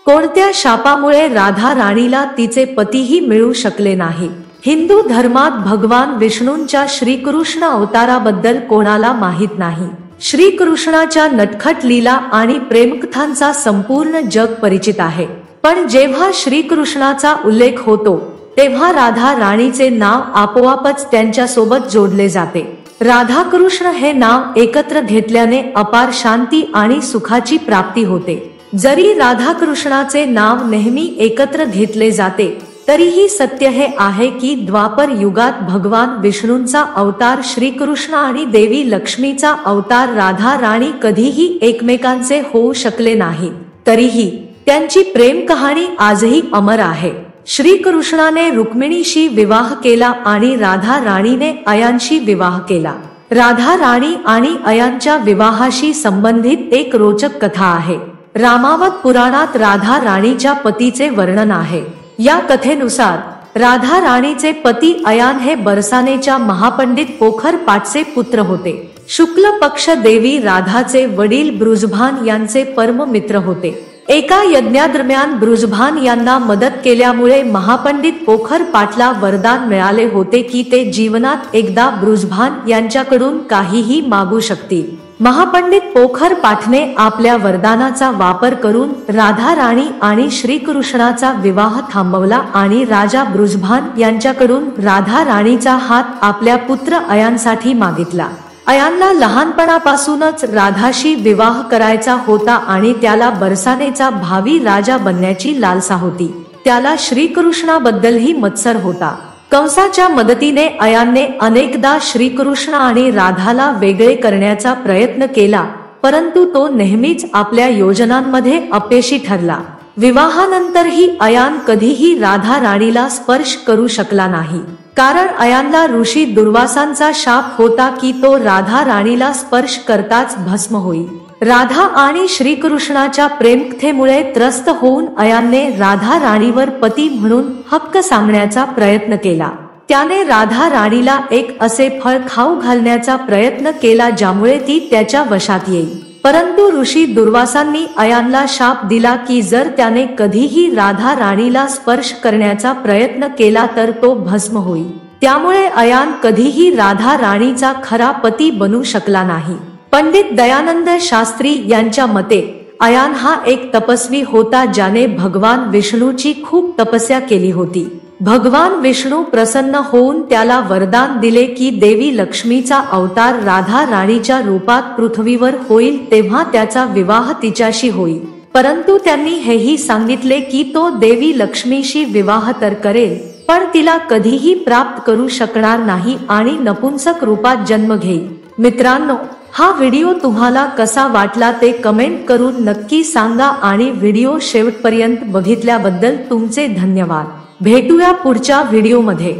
कोणत्या शापामुळे राधा राणीला तिचे पतीही मिळू शकले नाही? हिंदू धर्मात भगवान विष्णूंच्या श्रीकृष्ण अवताराबद्दल कोणाला माहित नाही। श्रीकृष्णाच्या नटखट लीला आणि प्रेमकथांचा संपूर्ण जग परिचित आहे, पण जेव्हा श्रीकृष्णाचा उल्लेख होतो तेव्हा राधा राणीचे नाव आपोआपच त्यांच्या सोबत जोडले जाते। राधा कृष्ण हे नाव एकत्र घेतल्याने अपार शांती आणि सुखाची प्राप्ती होते। जरी राधा कृष्णाचे नाव नेहमी एकत्र घेतले जाते, तरीही सत्य हे आहे की द्वापर युगात भगवान विष्णूंचा अवतार श्रीकृष्ण आणि देवी लक्ष्मीचा अवतार राधा राणी कधीही एकमेकांचे होऊ शकले नाही। तरीही त्यांची प्रेम कहाणी आजही अमर आहे। श्रीकृष्णाने रुक्मिणीशी विवाह केला आणि राधा राणीने अयानशी विवाह केला। राधा राणी आणि अयानच्या विवाहाशी संबंधित एक रोचक कथा आहे। रामावत पुराणात राधा राणीच्या पतीचे वर्णन आहे। या कथेनुसार राधा राणीचे पती अयान हे बरसानेच्या महापंडित पोखर पाटचे पुत्र होते। शुक्ल पक्ष देवी राधाचे वडील बृजभान यांचे परम मित्र होते। एका यज्ञादरम्यान बृजभान यांना मदत केल्यामुळे महापंडित पोखर पाटला वरदान मिळाले होते की ते जीवनात एकदा बृजभान यांच्याकडून काहीही मागू शकतील। महापंडित पोखर पाटने आपल्या वरदानाचा वापर करून राधा राणी आणि श्रीकृष्णाचा विवाह थांबवला आणि राजा बृजभान यांच्याकडून राधा राणीचा हात आपल्या पुत्र अयानसाठी मागितला। अयानला लहानपणापासूनच राधाशी विवाह करायचा होता आणि त्याला बरसानेचा भावी राजा बनण्याची लालसा होती। त्याला श्रीकृष्णाबद्दलही मत्सर होता। कंसाच्या मदतीने अयानने अनेकदा श्रीकृष्ण आणि राधाला वेगळे करण्याचा प्रयत्न केला, परंतु तो नेहमीच आपल्या योजनांमध्ये अपयशी ठरला। विवाहानंतरही अयान कधीही राधा राणीला स्पर्श करू शकला नाही, कारण अयानला ऋषी दुर्वासांचा शाप होता की तो राधा राणीला स्पर्श करताच भस्म होईल। राधा आणि श्रीकृष्णाच्या प्रेमकथेमुळे त्रस्त होऊन अयानने राधा राणीवर पती म्हणून हक्क सांगण्याचा प्रयत्न केला। त्याने राधा राणीला एक असे फळ खाऊ घालण्याचा प्रयत्न केला ज्यामुळे ती त्याच्या वशात येईल, परंतु ऋषी दुर्वासांनी अयानला शाप दिला की जर त्याने कधीही राधा राणीला स्पर्श करण्याचा प्रयत्न केला तर तो भस्म होईल। त्यामुळे अयान कधीही राधा राणीचा खरा पती बनू शकला नाही। पंडित दयानंद शास्त्री यांच्या मते अयान हा एक तपस्वी होता ज्याने भगवान विष्णूची खूप तपस्या केली होती। भगवान विष्णू प्रसन्न होऊन त्याला वरदान दिले की देवी लक्ष्मीचा अवतार राधा राणीच्या रूपात पृथ्वीवर होईल तेव्हा त्याचा विवाह तिच्याशी होईल, परंतु त्यांनी हेही सांगितले की तो देवी लक्ष्मीशी विवाह तर करेल, पण तिला कधीही प्राप्त करू शकणार नाही आणि नपुंसक रूपात जन्म घेईल। मित्रांनो, हा व्हिडिओ तुम्हाला कसा वाटला ते कमेंट करून नक्की सांगा आणि व्हिडिओ शेवटपर्यंत बघितल्याबद्दल तुमचे धन्यवाद। भेटूया पुढच्या व्हिडिओमध्ये।